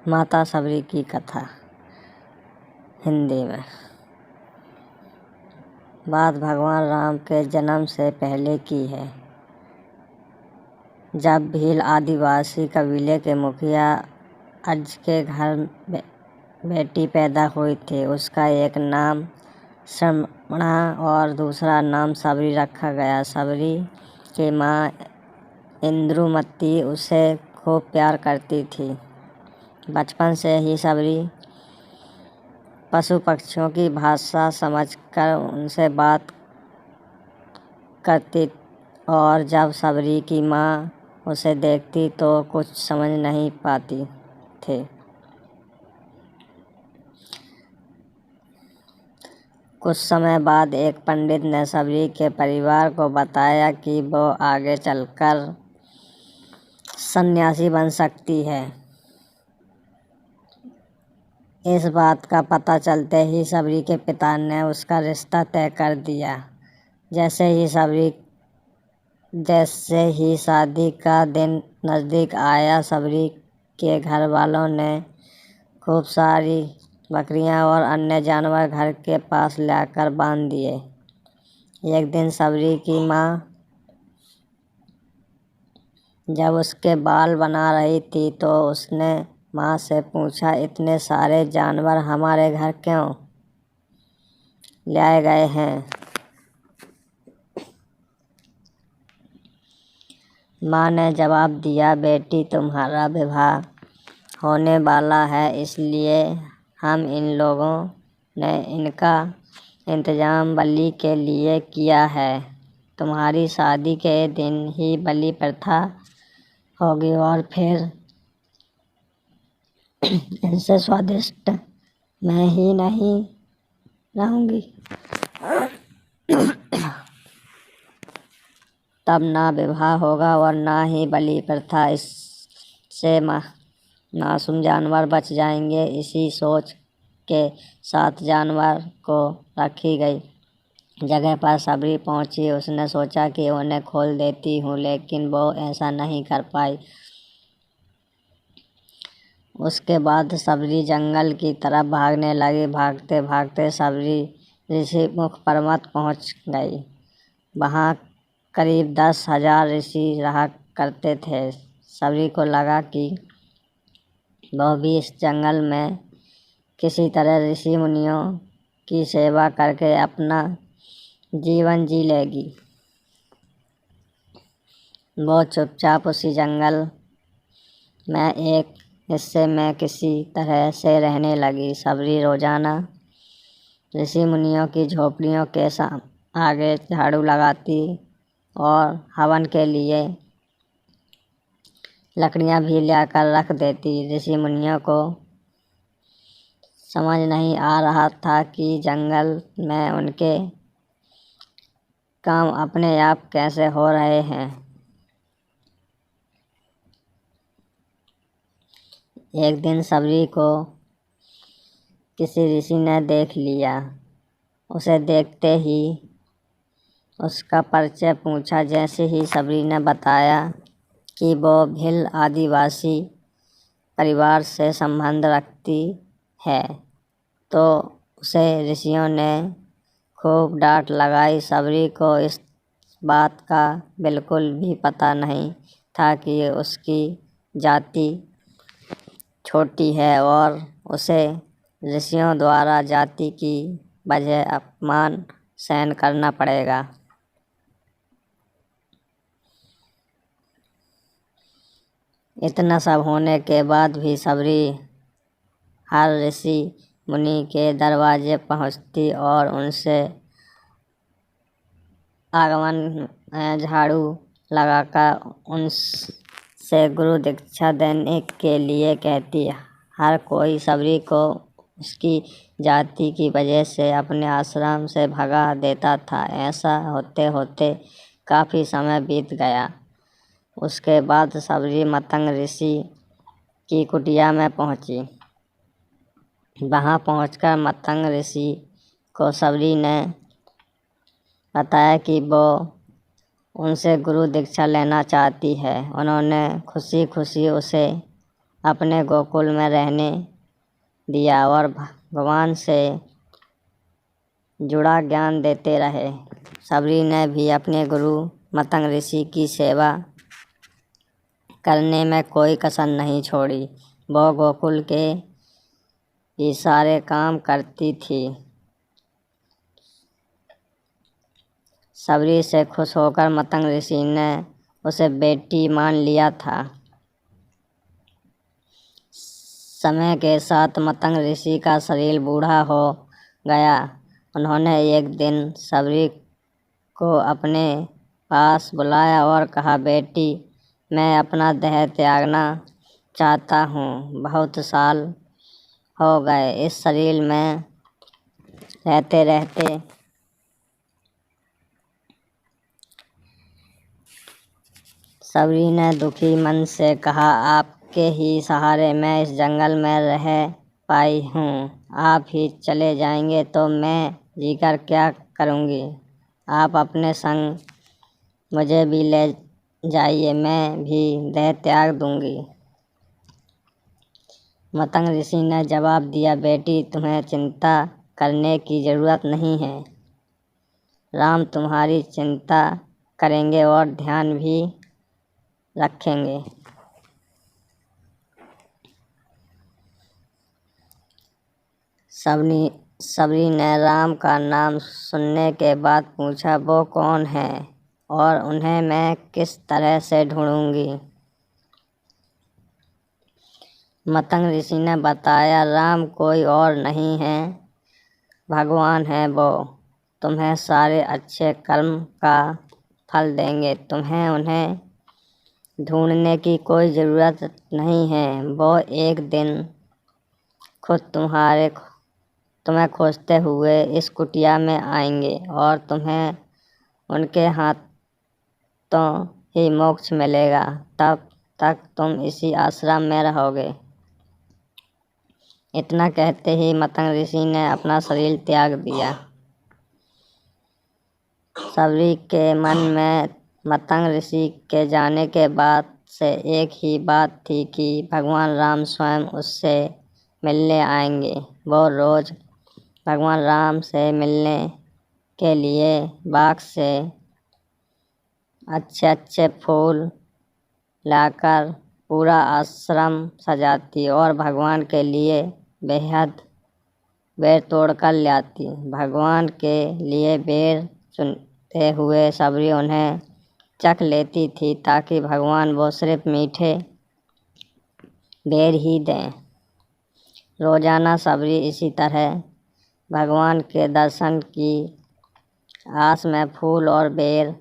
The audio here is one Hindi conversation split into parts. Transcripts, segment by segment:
माता सबरी की कथा हिंदी में। बात भगवान राम के जन्म से पहले की है, जब भील आदिवासी कबीले के मुखिया अज के घर बेटी पैदा हुई थी। उसका एक नाम श्रमणा और दूसरा नाम सबरी रखा गया। सबरी की माँ इंद्रुमती उसे खूब प्यार करती थी। बचपन से ही सबरी पशु पक्षियों की भाषा समझकर उनसे बात करती और जब सबरी की माँ उसे देखती तो कुछ समझ नहीं पाती थी। कुछ समय बाद एक पंडित ने सबरी के परिवार को बताया कि वो आगे चलकर सन्यासी बन सकती है। इस बात का पता चलते ही सबरी के पिता ने उसका रिश्ता तय कर दिया। जैसे ही शादी का दिन नज़दीक आया, सबरी के घर वालों ने खूब सारी बकरियां और अन्य जानवर घर के पास लाकर बांध दिए। एक दिन सबरी की माँ जब उसके बाल बना रही थी तो उसने माँ से पूछा, इतने सारे जानवर हमारे घर क्यों लाए गए हैं? माँ ने जवाब दिया, बेटी तुम्हारा विवाह होने वाला है, इसलिए हम इन लोगों ने इनका इंतजाम बलि के लिए किया है। तुम्हारी शादी के दिन ही बलि प्रथा होगी और फिर इनसे स्वादिष्ट मैं ही नहीं रहूंगी। तब ना विवाह होगा और ना ही बलि प्रथा। इससे मासूम जानवर बच जाएंगे। इसी सोच के साथ जानवर को रखी गई जगह पर सबरी पहुंची। उसने सोचा कि उन्हें खोल देती हूँ, लेकिन वो ऐसा नहीं कर पाई। उसके बाद सबरी जंगल की तरफ भागने लगी। भागते भागते सबरी ऋषि मुख पर्वत पहुंच गई। वहाँ करीब 10,000 ऋषि रहा करते थे। सबरी को लगा कि वह भी इस जंगल में किसी तरह ऋषि मुनियों की सेवा करके अपना जीवन जी लेगी। वो चुपचाप उसी जंगल में एक हिस्से में किसी तरह से रहने लगी। सबरी रोजाना ऋषि मुनियों की झोपड़ियों के आगे झाड़ू लगाती और हवन के लिए लकड़ियां भी लाकर रख देती। ऋषि मुनियों को समझ नहीं आ रहा था कि जंगल में उनके काम अपने आप कैसे हो रहे हैं। एक दिन सबरी को किसी ऋषि ने देख लिया। उसे देखते ही उसका परिचय पूछा। जैसे ही सबरी ने बताया कि वो भील आदिवासी परिवार से संबंध रखती है, तो उसे ऋषियों ने खूब डांट लगाई। सबरी को इस बात का बिल्कुल भी पता नहीं था कि उसकी जाति छोटी है और उसे ऋषियों द्वारा जाति की वजह अपमान सहन करना पड़ेगा। इतना सब होने के बाद भी सबरी हर ऋषि मुनि के दरवाजे पहुंचती और उनसे आगमन झाड़ू लगाकर उनसे गुरु दीक्षा देने के लिए कहती। हर कोई सबरी को उसकी जाति की वजह से अपने आश्रम से भगा देता था। ऐसा होते होते काफ़ी समय बीत गया। उसके बाद सबरी मतंग ऋषि की कुटिया में पहुंची। वहां पहुंचकर मतंग ऋषि को सबरी ने बताया कि वो उनसे गुरु दीक्षा लेना चाहती है। उन्होंने खुशी खुशी उसे अपने गोकुल में रहने दिया और भगवान से जुड़ा ज्ञान देते रहे। सबरी ने भी अपने गुरु मतंग ऋषि की सेवा करने में कोई कसर नहीं छोड़ी। वो गोकुल के ये सारे काम करती थी। सबरी से खुश होकर मतंग ऋषि ने उसे बेटी मान लिया था। समय के साथ मतंग ऋषि का शरीर बूढ़ा हो गया। उन्होंने एक दिन सबरी को अपने पास बुलाया और कहा, बेटी, मैं अपना देह त्यागना चाहता हूँ। बहुत साल हो गए इस शरीर में रहते रहते। सबरी ने दुखी मन से कहा, आपके ही सहारे मैं इस जंगल में रह पाई हूँ। आप ही चले जाएंगे तो मैं जीकर क्या करूँगी। आप अपने संग मुझे भी ले जाइए, मैं भी देह त्याग दूँगी। मतंग ऋषि ने जवाब दिया, बेटी, तुम्हें चिंता करने की ज़रूरत नहीं है। राम तुम्हारी चिंता करेंगे और ध्यान भी रखेंगे। सबरी ने राम का नाम सुनने के बाद पूछा, वो कौन है और उन्हें मैं किस तरह से ढूंढूंगी। मतंग ऋषि ने बताया, राम कोई और नहीं है, भगवान है वो। तुम्हें सारे अच्छे कर्म का फल देंगे। तुम्हें उन्हें ढूंढने की कोई ज़रूरत नहीं है। वो एक दिन खुद तुम्हें खोजते हुए इस कुटिया में आएंगे और तुम्हें उनके हाथों ही मोक्ष मिलेगा। तब तक तुम इसी आश्रम में रहोगे। इतना कहते ही मतंग ऋषि ने अपना शरीर त्याग दिया। सबरी के मन में मतंग ऋषि के जाने के बाद से एक ही बात थी कि भगवान राम स्वयं उससे मिलने आएंगे। वो रोज़ भगवान राम से मिलने के लिए बाग से अच्छे अच्छे फूल लाकर पूरा आश्रम सजाती और भगवान के लिए बेहद बेर तोड़ कर लाती। भगवान के लिए बेर चुनते हुए सबरी उन्हें चख लेती थी ताकि भगवान वो सिर्फ मीठे बेर ही दें। रोज़ाना सबरी इसी तरह भगवान के दर्शन की आस में फूल और बेर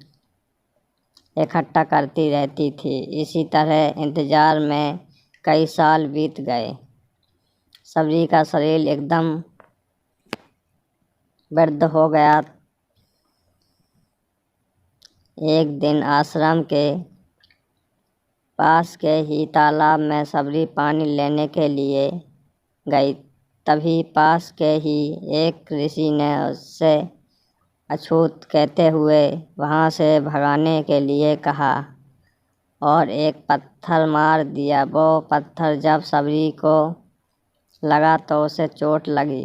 इकट्ठा करती रहती थी। इसी तरह इंतज़ार में कई साल बीत गए। सबरी का शरीर एकदम वृद्ध हो गया। एक दिन आश्रम के पास के ही तालाब में सबरी पानी लेने के लिए गई। तभी पास के ही एक ऋषि ने उससे अछूत कहते हुए वहाँ से भगाने के लिए कहा और एक पत्थर मार दिया। वो पत्थर जब सबरी को लगा तो उसे चोट लगी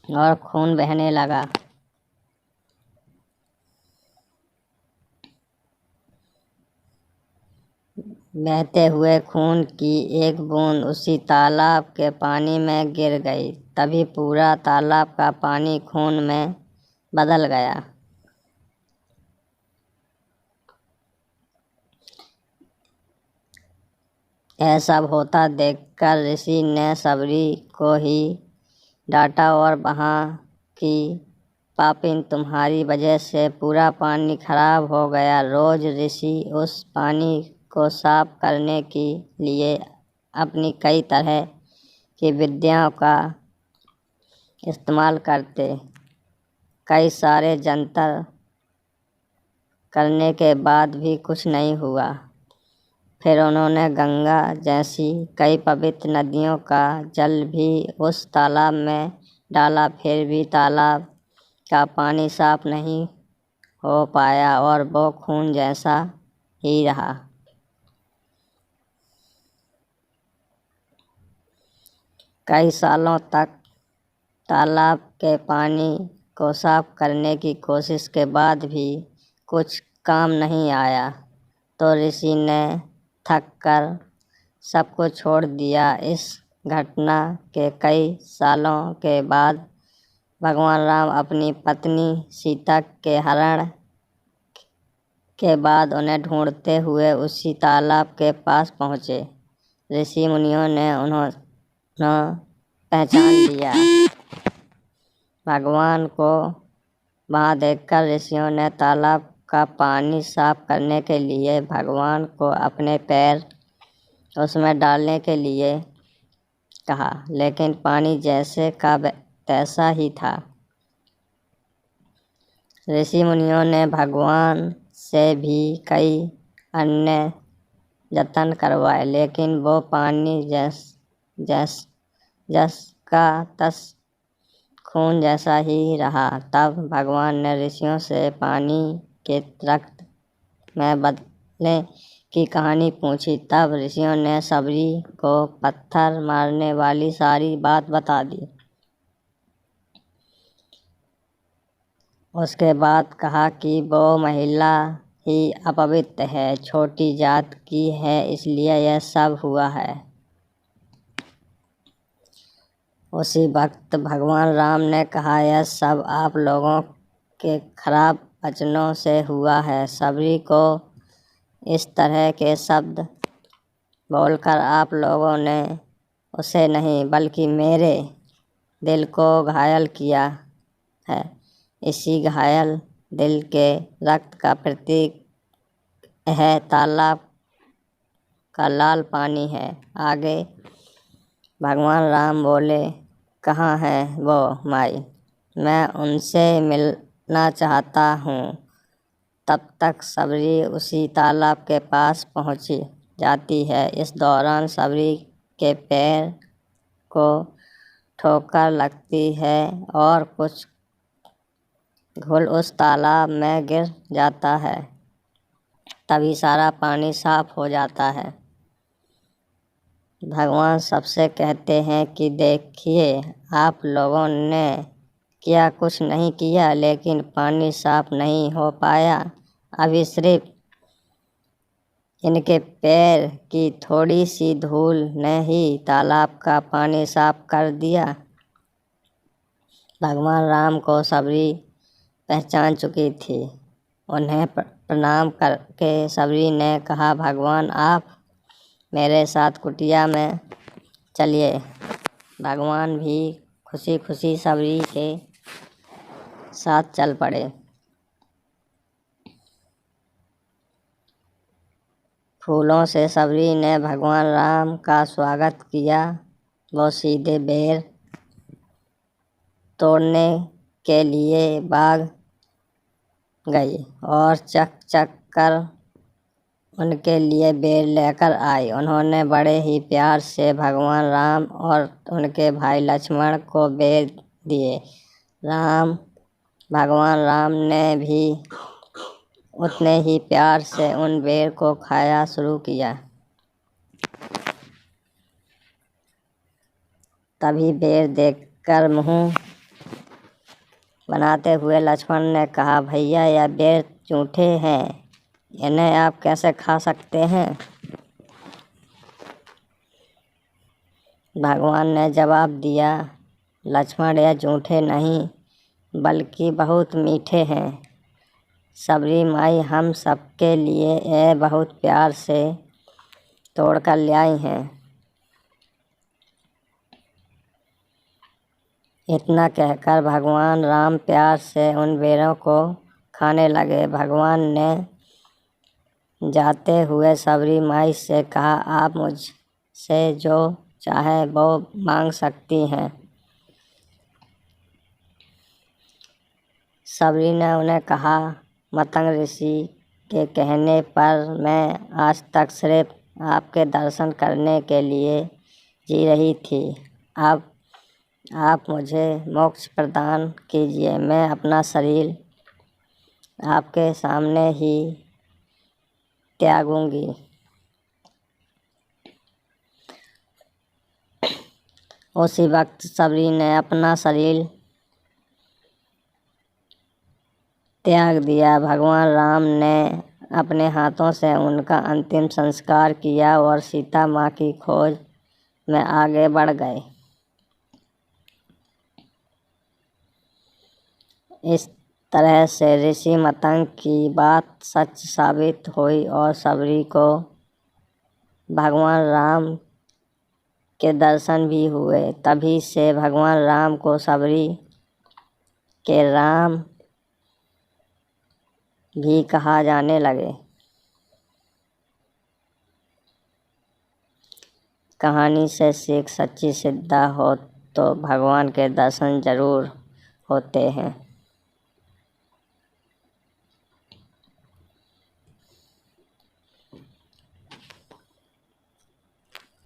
और खून बहने लगा। बहते हुए खून की एक बूंद उसी तालाब के पानी में गिर गई। तभी पूरा तालाब का पानी खून में बदल गया। यह सब होता देखकर ऋषि ने सबरी को ही डांटा और कहा कि पापिन, तुम्हारी वजह से पूरा पानी खराब हो गया। रोज ऋषि उस पानी को साफ करने के लिए अपनी कई तरह की विद्याओं का इस्तेमाल करते। कई सारे जंतर करने के बाद भी कुछ नहीं हुआ। फिर उन्होंने गंगा जैसी कई पवित्र नदियों का जल भी उस तालाब में डाला, फिर भी तालाब का पानी साफ नहीं हो पाया और वो खून जैसा ही रहा। कई सालों तक तालाब के पानी को साफ करने की कोशिश के बाद भी कुछ काम नहीं आया तो ऋषि ने थक कर सब कुछ छोड़ दिया। इस घटना के कई सालों के बाद भगवान राम अपनी पत्नी सीता के हरण के बाद उन्हें ढूंढते हुए उसी तालाब के पास पहुँचे। ऋषि मुनियों ने उन्हें पहचान लिया। भगवान को वहाँ देखकर ऋषियों ने तालाब का पानी साफ करने के लिए भगवान को अपने पैर उसमें डालने के लिए कहा, लेकिन पानी जैसे का तैसा ही था। ऋषि मुनियों ने भगवान से भी कई अन्य जतन करवाए, लेकिन वो पानी जस का तस खून जैसा ही रहा। तब भगवान ने ऋषियों से पानी के रक्त में बदलने की कहानी पूछी। तब ऋषियों ने सबरी को पत्थर मारने वाली सारी बात बता दी। उसके बाद कहा कि वो महिला ही अपवित्र है, छोटी जात की है, इसलिए यह सब हुआ है। उसी वक्त भगवान राम ने कहा, यह सब आप लोगों के खराब वचनों से हुआ है। सबरी को इस तरह के शब्द बोलकर आप लोगों ने उसे नहीं बल्कि मेरे दिल को घायल किया है। इसी घायल दिल के रक्त का प्रतीक है तालाब का लाल पानी है। आगे भगवान राम बोले, कहाँ है वो माई? मैं उनसे मिलना चाहता हूँ। तब तक सबरी उसी तालाब के पास पहुँची जाती है। इस दौरान सबरी के पैर को ठोकर लगती है और कुछ घुल उस तालाब में गिर जाता है। तभी सारा पानी साफ हो जाता है। भगवान सबसे कहते हैं कि देखिए, आप लोगों ने क्या कुछ नहीं किया, लेकिन पानी साफ नहीं हो पाया। अभी सिर्फ इनके पैर की थोड़ी सी धूल ने ही तालाब का पानी साफ कर दिया। भगवान राम को सबरी पहचान चुकी थी। उन्हें प्रणाम करके सबरी ने कहा, भगवान आप मेरे साथ कुटिया में चलिए। भगवान भी खुशी खुशी सबरी के साथ चल पड़े। फूलों से सबरी ने भगवान राम का स्वागत किया। वो सीधे बेर तोड़ने के लिए बाग गई और चक चक कर उनके लिए बेर लेकर आई। उन्होंने बड़े ही प्यार से भगवान राम और उनके भाई लक्ष्मण को बेर दिए। भगवान राम ने भी उतने ही प्यार से उन बेर को खाया शुरू किया। तभी बेर देखकर मुंह बनाते हुए लक्ष्मण ने कहा, भैया यह बेर झूठे हैं, इन्हें आप कैसे खा सकते हैं? भगवान ने जवाब दिया, लक्ष्मण यह झूठे नहीं बल्कि बहुत मीठे हैं। सबरी माई हम सबके लिए यह बहुत प्यार से तोड़ कर ले आई हैं। इतना कहकर भगवान राम प्यार से उन बेरों को खाने लगे। भगवान ने जाते हुए सबरी माई से कहा, आप मुझसे जो चाहे वो मांग सकती हैं। सबरी ने उन्हें कहा, मतंग ऋषि के कहने पर मैं आज तक सिर्फ आपके दर्शन करने के लिए जी रही थी। अब आप मुझे मोक्ष प्रदान कीजिए। मैं अपना शरीर आपके सामने ही त्यागूंगी। उसी वक्त सबरी ने अपना शरीर त्याग दिया। भगवान राम ने अपने हाथों से उनका अंतिम संस्कार किया और सीता माँ की खोज में आगे बढ़ गए। इस तरह से ऋषि मतंग की बात सच साबित हुई और सबरी को भगवान राम के दर्शन भी हुए। तभी से भगवान राम को सबरी के राम भी कहा जाने लगे। कहानी से सीख सच्ची सिद्ध हो तो भगवान के दर्शन जरूर होते हैं।